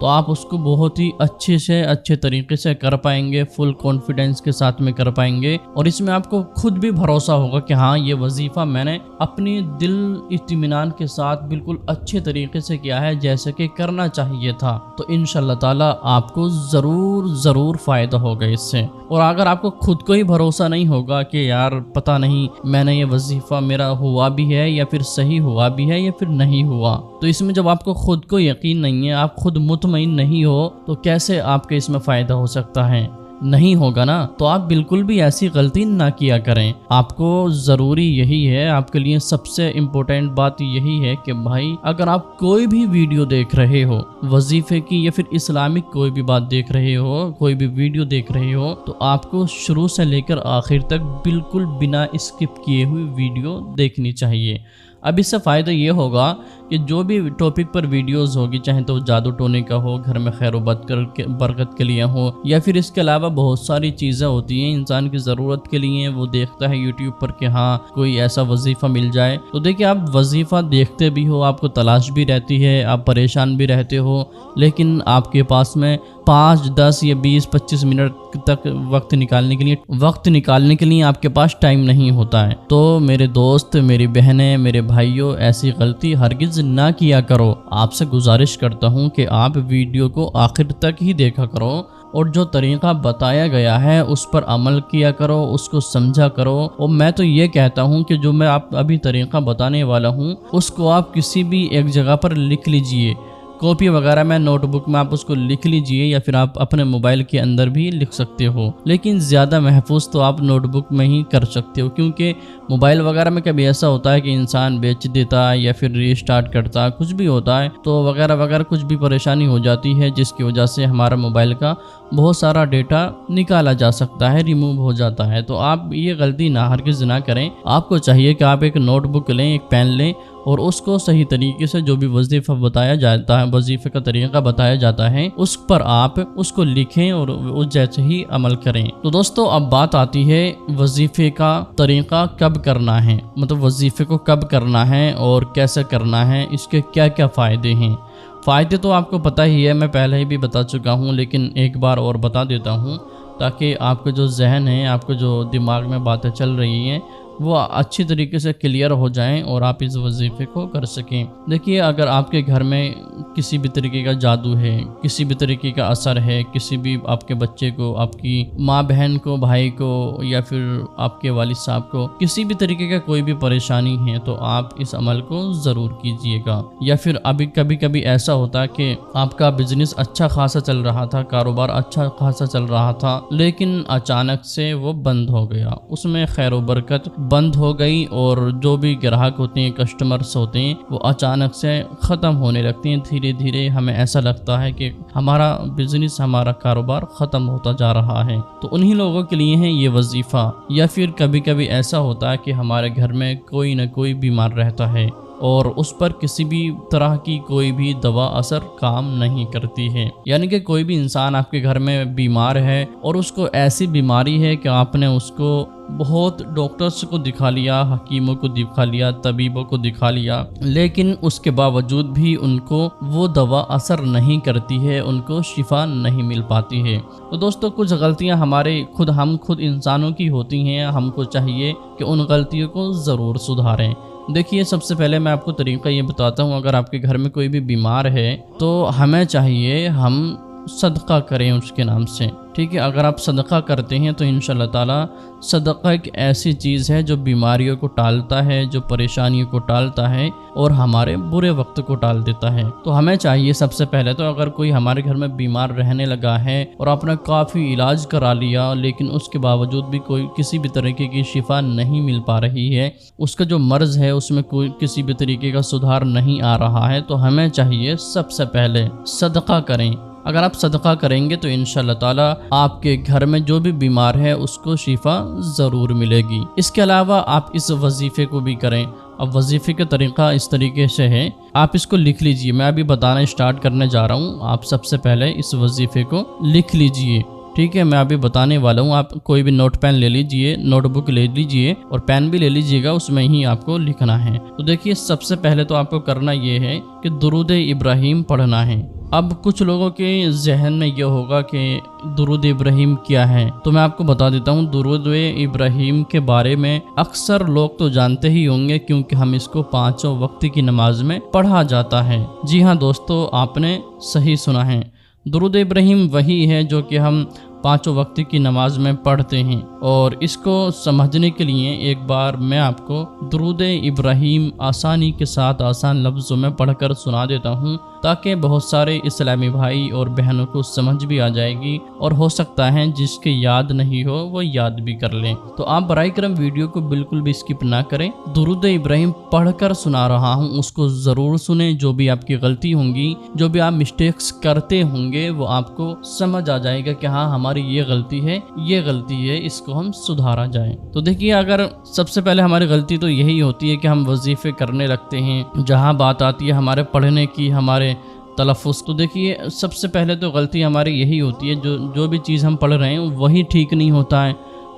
تو آپ اس کو بہت ہی اچھے طریقے سے کر پائیں گے، فل کانفیڈنس کے ساتھ میں کر پائیں گے، اور اس میں آپ کو خود بھی بھروسہ ہوگا کہ ہاں یہ وظیفہ میں نے اپنی دل اطمینان کے ساتھ بالکل اچھے طریقے سے کیا ہے جیسے کہ کرنا چاہیے تھا۔ تو انشاءاللہ تعالی آپ کو ضرور فائدہ ہوگا اس سے۔ اور اگر آپ کو خود کو ہی بھروسہ نہیں ہوگا کہ یار پتہ نہیں میں نے یہ وظیفہ میرا ہوا بھی ہے یا پھر صحیح ہوا بھی ہے یا پھر نہیں ہوا، تو اس میں جب آپ کو خود کو یقین نہیں ہے، آپ خود مطمئن نہیں ہو، تو کیسے آپ کے اس میں فائدہ ہو سکتا ہے؟ نہیں ہوگا نا۔ تو آپ بالکل بھی ایسی غلطی نہ کیا کریں۔ آپ کو ضروری یہی ہے، آپ کے لیے سب سے امپورٹنٹ بات یہی ہے کہ بھائی اگر آپ کوئی بھی ویڈیو دیکھ رہے ہو وظیفے کی یا پھر اسلامک کوئی بھی بات دیکھ رہے ہو، کوئی بھی ویڈیو دیکھ رہے ہو، تو آپ کو شروع سے لے کر آخر تک بالکل بنا اسکپ کیے ہوئے ویڈیو دیکھنی چاہیے۔ اب اس سے فائدہ یہ ہوگا کہ جو بھی ٹاپک پر ویڈیوز ہوگی، چاہے تو جادو ٹونے کا ہو، گھر میں خیر و برکت کے لیے ہو، یا پھر اس کے علاوہ بہت ساری چیزیں ہوتی ہیں انسان کی ضرورت کے لیے، وہ دیکھتا ہے یوٹیوب پر کہ ہاں کوئی ایسا وظیفہ مل جائے، تو دیکھیں آپ وظیفہ دیکھتے بھی ہو، آپ کو تلاش بھی رہتی ہے، آپ پریشان بھی رہتے ہو، لیکن آپ کے پاس میں 5, 10 یا 20, 25 منٹ تک وقت نکالنے کے لیے آپ کے پاس ٹائم نہیں ہوتا ہے۔ تو میرے دوست، میری بہنیں، میرے بھائیوں، ایسی غلطی ہرگز نہ کیا کرو۔ آپ سے گزارش کرتا ہوں کہ آپ ویڈیو کو آخر تک ہی دیکھا کرو، اور جو طریقہ بتایا گیا ہے اس پر عمل کیا کرو، اس کو سمجھا کرو۔ اور میں تو یہ کہتا ہوں کہ جو میں آپ ابھی طریقہ بتانے والا ہوں اس کو آپ کسی بھی ایک جگہ پر لکھ لیجئے، کاپی وغیرہ میں، نوٹ بک میں آپ اس کو لکھ لیجئے، یا پھر آپ اپنے موبائل کے اندر بھی لکھ سکتے ہو، لیکن زیادہ محفوظ تو آپ نوٹ بک میں ہی کر سکتے ہو، کیونکہ موبائل وغیرہ میں کبھی ایسا ہوتا ہے کہ انسان بیچ دیتا ہے یا پھر ری اسٹارٹ کرتا ہے، کچھ بھی ہوتا ہے، تو وغیرہ کچھ بھی پریشانی ہو جاتی ہے، جس کی وجہ سے ہمارا موبائل کا بہت سارا ڈیٹا نکالا جا سکتا ہے، ریموو ہو جاتا ہے۔ تو آپ یہ غلطی ہرگز نہ کریں۔ آپ کو چاہیے کہ آپ ایک نوٹ بک لیں، ایک پین لیں، اور اس کو صحیح طریقے سے جو بھی وظیفہ بتایا جاتا ہے، وظیفے کا طریقہ بتایا جاتا ہے، اس پر آپ اس کو لکھیں اور اس جیسے ہی عمل کریں۔ تو دوستو اب بات آتی ہے وظیفے کا طریقہ کب کرنا ہے، مطلب وظیفے کو کب کرنا ہے اور کیسے کرنا ہے، اس کے کیا کیا فائدے ہیں۔ فائدے تو آپ کو پتہ ہی ہے، میں پہلے ہی بھی بتا چکا ہوں، لیکن ایک بار اور بتا دیتا ہوں تاکہ آپ کا جو ذہن ہے، آپ کو جو دماغ میں باتیں چل رہی ہیں وہ اچھی طریقے سے کلیئر ہو جائیں اور آپ اس وظیفے کو کر سکیں۔ دیکھیے اگر آپ کے گھر میں کسی بھی طریقے کا جادو ہے، کسی بھی طریقے کا اثر ہے، کسی بھی آپ کے بچے کو، آپ کی ماں بہن کو، بھائی کو، یا پھر آپ کے والد صاحب کو کسی بھی طریقے کا کوئی بھی پریشانی ہے، تو آپ اس عمل کو ضرور کیجئے گا۔ یا پھر کبھی ایسا ہوتا ہے کہ آپ کا بزنس اچھا خاصا چل رہا تھا، کاروبار اچھا خاصا چل رہا تھا، لیکن اچانک سے وہ بند ہو گیا، اس میں خیر و برکت بند ہو گئی، اور جو بھی گراہک ہوتے ہیں، کسٹمرز ہوتے ہیں، وہ اچانک سے ختم ہونے لگتے ہیں۔ دھیرے دھیرے ہمیں ایسا لگتا ہے کہ ہمارا بزنس، ہمارا کاروبار ختم ہوتا جا رہا ہے، تو انہی لوگوں کے لیے ہے یہ وظیفہ۔ یا پھر کبھی ایسا ہوتا ہے کہ ہمارے گھر میں کوئی نہ کوئی بیمار رہتا ہے، اور اس پر کسی بھی طرح کی کوئی بھی دوا اثر کام نہیں کرتی ہے، یعنی کہ کوئی بھی انسان آپ کے گھر میں بیمار ہے اور اس کو ایسی بیماری ہے کہ آپ نے اس کو بہت ڈاکٹرز کو دکھا لیا، حکیموں کو دکھا لیا، طبیبوں کو دکھا لیا، لیکن اس کے باوجود بھی ان کو وہ دوا اثر نہیں کرتی ہے، ان کو شفا نہیں مل پاتی ہے۔ تو دوستو کچھ غلطیاں ہم خود انسانوں کی ہوتی ہیں، ہم کو چاہیے کہ ان غلطیوں کو ضرور سدھاریں۔ دیکھیے سب سے پہلے میں آپ کو طریقہ یہ بتاتا ہوں، اگر آپ کے گھر میں کوئی بھی بیمار ہے تو ہمیں چاہیے ہم صدقہ کریں اس کے نام سے، ٹھیک ہے۔ اگر آپ صدقہ کرتے ہیں تو انشاءاللہ تعالی صدقہ ایک ایسی چیز ہے جو بیماریوں کو ٹالتا ہے، جو پریشانیوں کو ٹالتا ہے، اور ہمارے برے وقت کو ٹال دیتا ہے۔ تو ہمیں چاہیے سب سے پہلے تو اگر کوئی ہمارے گھر میں بیمار رہنے لگا ہے اور آپ نے کافی علاج کرا لیا، لیکن اس کے باوجود بھی کسی بھی طریقے کی شفا نہیں مل پا رہی ہے، اس کا جو مرض ہے اس میں کسی بھی طریقے کا سدھار نہیں آ رہا ہے، تو ہمیں چاہیے سب سے پہلے صدقہ کریں۔ اگر آپ صدقہ کریں گے تو انشاءاللہ تعالی آپ کے گھر میں جو بھی بیمار ہے اس کو شفا ضرور ملے گی۔ اس کے علاوہ آپ اس وظیفے کو بھی کریں۔ اب وظیفے کا طریقہ اس طریقے سے ہے، آپ اس کو لکھ لیجئے، میں ابھی بتانا اسٹارٹ کرنے جا رہا ہوں، آپ سب سے پہلے اس وظیفے کو لکھ لیجئے، ٹھیک ہے۔ میں ابھی بتانے والا ہوں، آپ کوئی بھی نوٹ پین لے لیجئے، نوٹ بک لے لیجئے، اور پین بھی لے لیجئے گا، اس میں ہی آپ کو لکھنا ہے۔ تو دیکھیے سب سے پہلے تو آپ کو کرنا یہ ہے کہ درود ابراہیم پڑھنا ہے، اب کچھ لوگوں کے ذہن میں یہ ہوگا کہ درود ابراہیم کیا ہے، تو میں آپ کو بتا دیتا ہوں درود ابراہیم کے بارے میں اکثر لوگ تو جانتے ہی ہوں گے، کیونکہ ہم اس کو 5 وقت کی نماز میں پڑھا جاتا ہے۔ جی ہاں دوستو، آپ نے صحیح سنا ہے، درود ابراہیم وہی ہے جو کہ ہم 5 وقت کی نماز میں پڑھتے ہیں۔ اور اس کو سمجھنے کے لیے ایک بار میں آپ کو درود ابراہیم آسانی کے ساتھ آسان لفظوں میں پڑھ کر سنا دیتا ہوں، تاکہ بہت سارے اسلامی بھائی اور بہنوں کو سمجھ بھی آ جائے گی، اور ہو سکتا ہے جس کے یاد نہیں ہو وہ یاد بھی کر لیں۔ تو آپ برائے کرم ویڈیو کو بالکل بھی اسکپ نہ کریں، درود ابراہیم پڑھ کر سنا رہا ہوں، اس کو ضرور سنیں۔ جو بھی آپ کی غلطی ہوں گی، جو بھی آپ مسٹیکس کرتے ہوں گے، وہ آپ کو سمجھ آ جائے گا کہ ہاں ہماری یہ غلطی ہے، اس کو ہم سدھارا جائے۔ تو دیکھیے، اگر سب سے پہلے ہماری غلطی تو یہی ہوتی ہے کہ ہم وظیفے کرنے لگتے ہیں، جہاں بات آتی ہے ہمارے پڑھنے کی، ہمارے تلفظ، تو دیکھیے سب سے پہلے تو غلطی ہماری یہی ہوتی ہے، جو بھی چیز ہم پڑھ رہے ہیں وہی ٹھیک نہیں ہوتا ہے،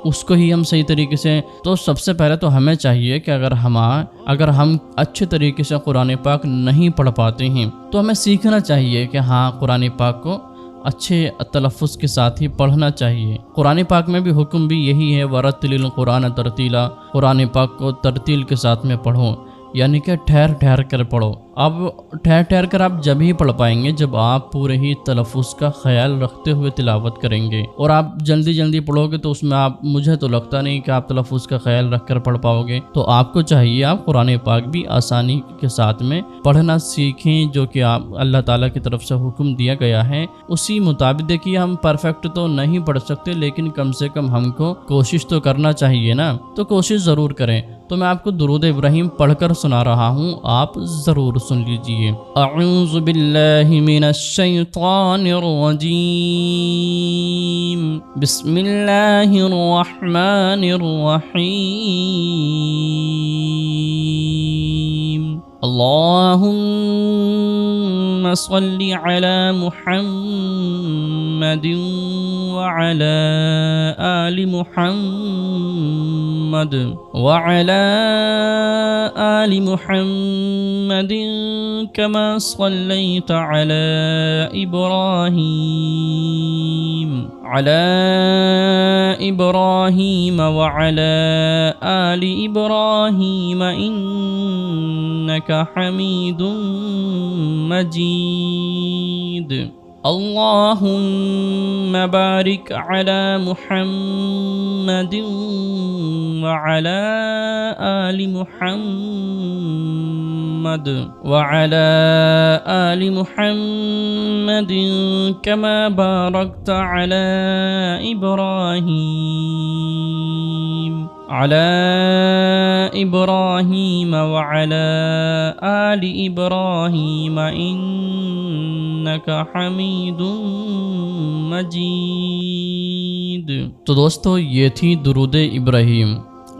اس کو ہی ہم صحیح طریقے سے۔ تو سب سے پہلے تو ہمیں چاہیے کہ اگر ہم اچھے طریقے سے قرآن پاک نہیں پڑھ پاتے ہیں تو ہمیں سیکھنا چاہیے کہ ہاں قرآن پاک کو اچھے تلفظ کے ساتھ ہی پڑھنا چاہیے۔ قرآن پاک میں بھی حکم بھی یہی ہے، وَرَتِّلِ الْقُرْآنَ تَرْتِيلًا، قرآن پاک کو ترتیل کے ساتھ میں پڑھو، یعنی کہ ٹھہر کر پڑھو۔ اب ٹھہر کر آپ جب ہی پڑھ پائیں گے جب آپ پورے ہی تلفظ کا خیال رکھتے ہوئے تلاوت کریں گے، اور آپ جلدی پڑھو گے تو اس میں مجھے تو لگتا نہیں کہ آپ تلفظ کا خیال رکھ کر پڑھ پاؤ گے۔ تو آپ کو چاہیے آپ قرآن پاک بھی آسانی کے ساتھ میں پڑھنا سیکھیں، جو کہ آپ اللہ تعالیٰ کی طرف سے حکم دیا گیا ہے اسی مطابق۔ دیکھیے ہم پرفیکٹ تو نہیں پڑھ سکتے، لیکن کم سے کم ہم کو کوشش تو کرنا چاہیے نا، تو کوشش ضرور کریں۔ تو میں آپ کو درود ابراہیم پڑھ کر سنا رہا ہوں، آپ ضرور سن لیجئے۔ اعوذ باللہ من الشیطان الرجیم، بسم اللہ الرحمن الرحیم، اللہم صل علی محمد وعلى آل محمد وعلى آل محمد كما صليت على إبراهيم وعلى آل إبراهيم إنك حميد مجيد، اللهم بارك على محمد وعلى آل محمد وعلى آل محمد كما باركت على إبراهيم وعلى آل إبراهيم إنك حميد مجيد۔ تو دوستو یہ تھی درود ابراہیم۔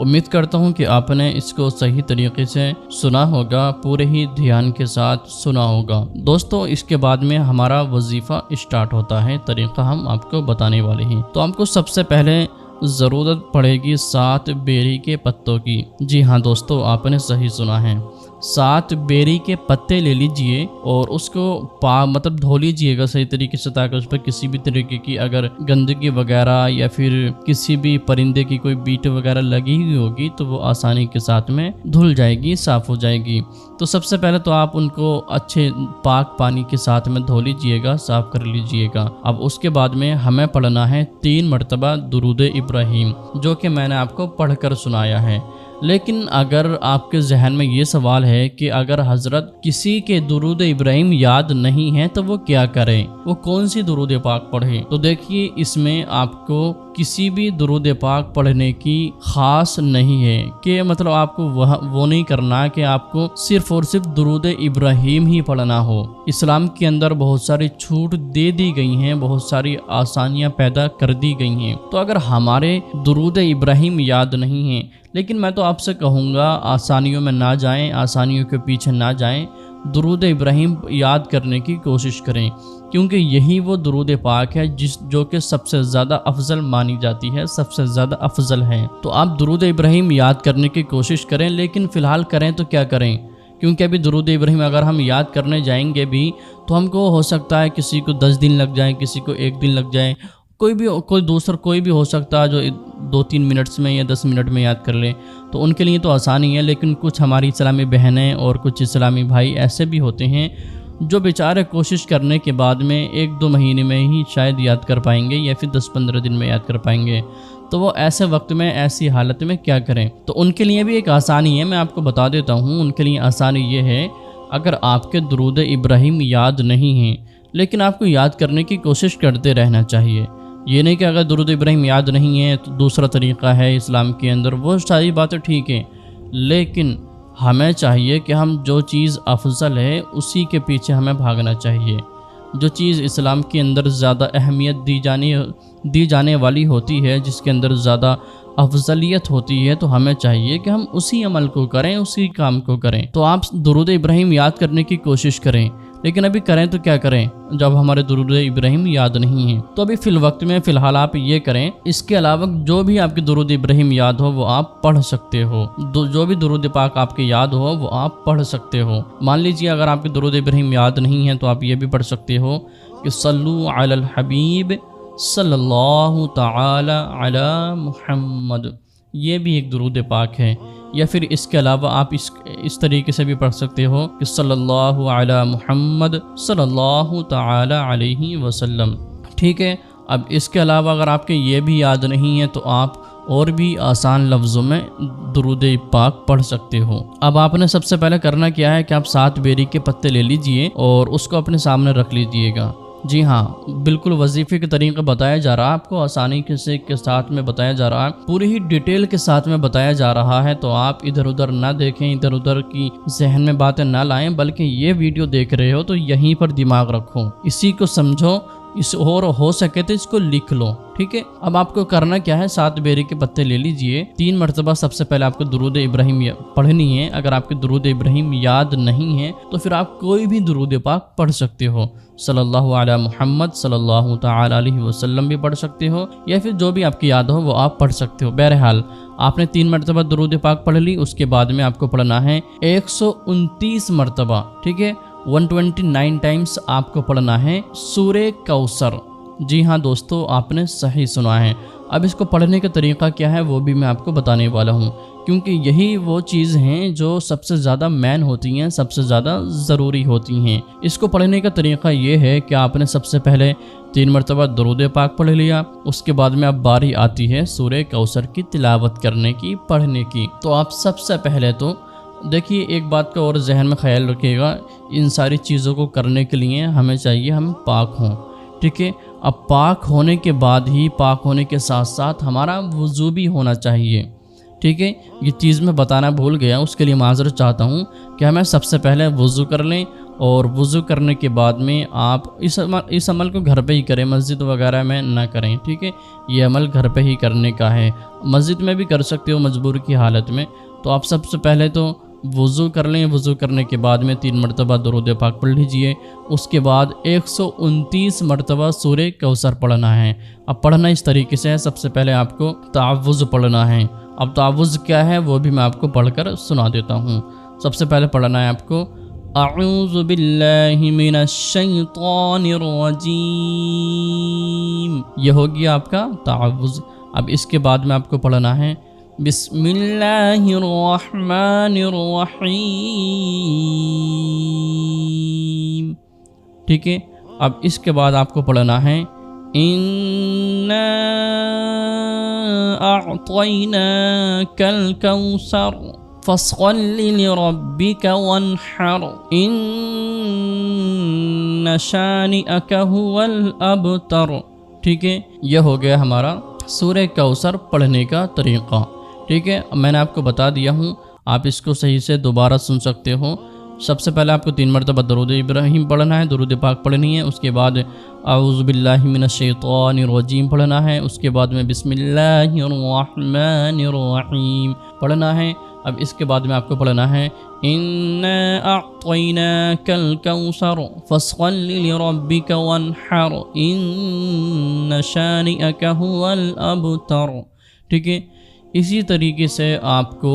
امید کرتا ہوں کہ آپ نے اس کو صحیح طریقے سے سنا ہوگا، پورے ہی دھیان کے ساتھ سنا ہوگا۔ دوستو اس کے بعد میں ہمارا وظیفہ اسٹارٹ ہوتا ہے، طریقہ ہم آپ کو بتانے والے ہیں۔ تو آپ کو سب سے پہلے ضرورت پڑے گی 7 بیری کے پتوں کی۔ جی ہاں دوستو، آپ نے صحیح سنا ہے، 7 بیری کے پتے لے لیجئے اور اس کو دھو لیجئے گا صحیح طریقے سے، تاکہ اس پر کسی بھی طریقے کی اگر گندگی وغیرہ یا پھر کسی بھی پرندے کی کوئی بیٹ وغیرہ لگی ہوئی ہوگی تو وہ آسانی کے ساتھ میں دھل جائے گی، صاف ہو جائے گی۔ تو سب سے پہلے تو آپ ان کو اچھے پاک پانی کے ساتھ میں دھو لیجئے گا، صاف کر لیجئے گا۔ اب اس کے بعد میں ہمیں پڑھنا ہے 3 مرتبہ درود ابراہیم، جو کہ میں نے آپ کو پڑھ کر سنایا ہے۔ لیکن اگر آپ کے ذہن میں یہ سوال ہے کہ اگر حضرت کسی کے درود ابراہیم یاد نہیں ہے تو وہ کیا کریں، وہ کون سی درود پاک پڑھیں، تو دیکھیے اس میں آپ کو کسی بھی درود پاک پڑھنے کی خاص نہیں ہے کہ آپ کو وہ نہیں کرنا کہ آپ کو صرف اور صرف درود ابراہیم ہی پڑھنا ہو۔ اسلام کے اندر بہت ساری چھوٹ دے دی گئی ہیں، بہت ساری آسانیاں پیدا کر دی گئی ہیں۔ تو اگر ہمارے درود ابراہیم یاد نہیں ہیں، لیکن میں تو آپ سے کہوں گا آسانیوں میں نہ جائیں، آسانیوں کے پیچھے نہ جائیں، درود ابراہیم یاد کرنے کی کوشش کریں، کیونکہ یہی وہ درود پاک ہے جو کہ سب سے زیادہ افضل مانی جاتی ہے، سب سے زیادہ افضل ہے۔ تو آپ درود ابراہیم یاد کرنے کی کوشش کریں، لیکن فی الحال کریں تو کیا کریں، کیونکہ ابھی درود ابراہیم اگر ہم یاد کرنے جائیں گے بھی تو ہم کو ہو سکتا ہے کسی کو 10 دن لگ جائیں، کسی کو 1 دن لگ جائے، کوئی دوسرا کوئی بھی ہو سکتا ہے جو 2-3 منٹس میں یا 10 منٹ میں یاد کر لے، تو ان کے لیے تو آسانی ہے۔ لیکن کچھ ہماری اسلامی بہنیں اور کچھ اسلامی بھائی ایسے بھی ہوتے ہیں جو بیچارے کوشش کرنے کے بعد میں 1-2 مہینے میں ہی شاید یاد کر پائیں گے یا پھر 10-15 دن میں یاد کر پائیں گے، تو وہ ایسے وقت میں ایسی حالت میں کیا کریں؟ تو ان کے لیے بھی ایک آسانی ہے، میں آپ کو بتا دیتا ہوں۔ ان کے لیے آسانی یہ ہے، اگر آپ کے درود ابراہیم یاد نہیں ہیں لیکن آپ کو یاد کرنے کی کوشش کرتے رہنا چاہیے۔ یہ نہیں کہ اگر درود ابراہیم یاد نہیں ہے تو دوسرا طریقہ ہے اسلام کے اندر، وہ ساری باتیں ٹھیک ہیں، لیکن ہمیں چاہیے کہ ہم جو چیز افضل ہے اسی کے پیچھے ہمیں بھاگنا چاہیے۔ جو چیز اسلام کے اندر زیادہ اہمیت دی جانے والی ہوتی ہے، جس کے اندر زیادہ افضلیت ہوتی ہے، تو ہمیں چاہیے کہ ہم اسی عمل کو کریں، اسی کام کو کریں۔ تو آپ درود ابراہیم یاد کرنے کی کوشش کریں، لیکن ابھی کریں تو کیا کریں جب ہمارے درود ابراہیم یاد نہیں ہیں؟ تو ابھی فی الوقت میں فی الحال آپ یہ کریں۔ اس کے علاوہ جو بھی آپ کے درود ابراہیم یاد ہو وہ آپ پڑھ سکتے ہو، جو بھی درود پاک آپ کے یاد ہو وہ آپ پڑھ سکتے ہو۔ مان لیجیے اگر آپ کے درود ابراہیم یاد نہیں ہیں تو آپ یہ بھی پڑھ سکتے ہو کہ صلو علی الحبیب صلی اللہ تعالی علی محمد، یہ بھی ایک درود پاک ہے۔ یا پھر اس کے علاوہ آپ اس طریقے سے بھی پڑھ سکتے ہو کہ صلی اللہ علی محمد صلی اللہ تعالی علیہ وسلم، ٹھیک ہے۔ اب اس کے علاوہ اگر آپ کے یہ بھی یاد نہیں ہے تو آپ اور بھی آسان لفظوں میں درود پاک پڑھ سکتے ہو۔ اب آپ نے سب سے پہلے کرنا کیا ہے کہ آپ 7 بیری کے پتے لے لیجئے اور اس کو اپنے سامنے رکھ لیجئے گا۔ جی ہاں، بالکل وظیفے کے طریقے بتایا جا رہا ہے آپ کو، آسانی کے ساتھ میں بتایا جا رہا ہے، پوری ہی ڈیٹیل کے ساتھ میں بتایا جا رہا ہے۔ تو آپ ادھر ادھر نہ دیکھیں، ادھر ادھر کی ذہن میں باتیں نہ لائیں، بلکہ یہ ویڈیو دیکھ رہے ہو تو یہیں پر دماغ رکھو، اسی کو سمجھو، اور ہو سکے تو اس کو لکھ لو، ٹھیک ہے۔ اب آپ کو کرنا کیا ہے، 7 بیری کے پتے لے لیجئے، 3 مرتبہ سب سے پہلے آپ کو درود ابراہیم پڑھنی ہے۔ اگر آپ کے درود ابراہیم یاد نہیں ہے تو پھر آپ کوئی بھی درود پاک پڑھ سکتے ہو، صلی اللہ علی محمد صلی اللہ تعالی علیہ وسلم بھی پڑھ سکتے ہو، یا پھر جو بھی آپ کی یاد ہو وہ آپ پڑھ سکتے ہو۔ بہرحال آپ نے 3 مرتبہ درود پاک پڑھ لی، اس کے بعد میں آپ کو پڑھنا ہے 129 مرتبہ، ٹھیک ہے، 129 ٹائمز آپ کو پڑھنا ہے سورہ کوثر۔ جی ہاں دوستو، آپ نے صحیح سنا ہے۔ اب اس کو پڑھنے کا طریقہ کیا ہے وہ بھی میں آپ کو بتانے والا ہوں، کیونکہ یہی وہ چیز ہیں جو سب سے زیادہ مین ہوتی ہیں، سب سے زیادہ ضروری ہوتی ہیں۔ اس کو پڑھنے کا طریقہ یہ ہے کہ آپ نے سب سے پہلے 3 مرتبہ درود پاک پڑھ لیا، اس کے بعد میں اب باری آتی ہے سورہ کوثر کی تلاوت کرنے کی، پڑھنے کی۔ تو آپ سب سے پہلے تو دیکھیے ایک بات کا اور ذہن میں خیال رکھیے گا، ان ساری چیزوں کو کرنے کے لیے ہمیں چاہیے ہم پاک ہوں، ٹھیک ہے۔ اب پاک ہونے کے بعد ہی، پاک ہونے کے ساتھ ساتھ ہمارا وضو بھی ہونا چاہیے، ٹھیک ہے۔ یہ چیز میں بتانا بھول گیا، اس کے لیے معذرت چاہتا ہوں کہ ہمیں سب سے پہلے وضو کر لیں، اور وضو کرنے کے بعد میں آپ اس عمل کو گھر پہ ہی کریں، مسجد وغیرہ میں نہ کریں، ٹھیک ہے۔ یہ عمل گھر پہ ہی کرنے کا ہے، مسجد میں بھی کر سکتے ہو مجبور کی حالت میں۔ تو آپ سب سے پہلے تو وضو کر لیں، وضو کرنے کے بعد میں 3 مرتبہ درود پاک پڑھ لیجئے، اس کے بعد 129 مرتبہ سورہ کوثر پڑھنا ہے۔ اب پڑھنا اس طریقے سے ہے، سب سے پہلے آپ کو تعوذ پڑھنا ہے۔ اب تعوذ کیا ہے وہ بھی میں آپ کو پڑھ کر سنا دیتا ہوں۔ سب سے پہلے پڑھنا ہے آپ کو اعوذ باللہ من الشیطان الرجیم، یہ ہوگی آپ کا تعوذ۔ اب اس کے بعد میں آپ کو پڑھنا ہے بسم اللہ الرحمن الرحیم، ٹھیک ہے۔ اب اس کے بعد آپ کو پڑھنا ہے اِنَّا أَعْطَيْنَاكَ الْكَوْثَرَ فَصَلِّ لِرَبِّكَ وَانْحَرْ إِنَّ شَانِئَكَ هُوَ الْأَبْتَرُ، ٹھیک ہے۔ یہ ہو گیا ہمارا سورہ کوثر پڑھنے کا طریقہ، ٹھیک ہے۔ میں نے آپ کو بتا دیا ہوں، آپ اس کو صحیح سے دوبارہ سن سکتے ہو۔ سب سے پہلے آپ کو 3 مرتبہ درود ابراہیم پڑھنا ہے، درود پاک پڑھنی ہے، اس کے بعد اعوذ باللہ من الشیطان الرجیم پڑھنا ہے، اس کے بعد میں بسم اللہ الرحمن الرحیم پڑھنا ہے۔ اب اس کے بعد میں آپ کو پڑھنا ہے اِنَّا أَعْطَيْنَاكَ الْكَوْثَرَ فَصَلِّ لِرَبِّكَ وَانْحَرْ إِنَّ شَانِئَكَ هُوَ الْأَبْتَرُ، ٹھیک ہے۔ اسی طریقے سے آپ کو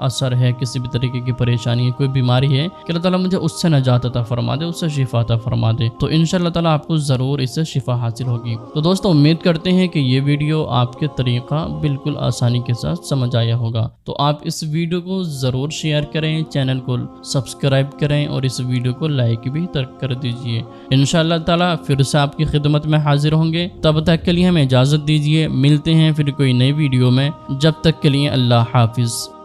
اثر ہے، کسی بھی طریقے کی پریشانی ہے، کوئی بیماری ہے، کہ اللہ تعالیٰ مجھے اس سے نجات عطا فرما دے، اس سے شفا عطا فرما دے، تو انشاءاللہ تعالیٰ آپ کو ضرور اس سے شفا حاصل ہوگی۔ تو دوستو امید کرتے ہیں کہ یہ ویڈیو آپ کے طریقہ بالکل آسانی کے ساتھ سمجھ آیا ہوگا، تو آپ اس ویڈیو کو ضرور شیئر کریں، چینل کو سبسکرائب کریں اور اس ویڈیو کو لائک بھی کر دیجئے۔ انشاءاللہ تعالیٰ پھر سے آپ کی خدمت میں حاضر ہوں گے، تب تک کے لیے ہمیں اجازت دیجئے، ملتے ہیں پھر کوئی نئی ویڈیو میں، جب تک کے لیے اللہ حافظ۔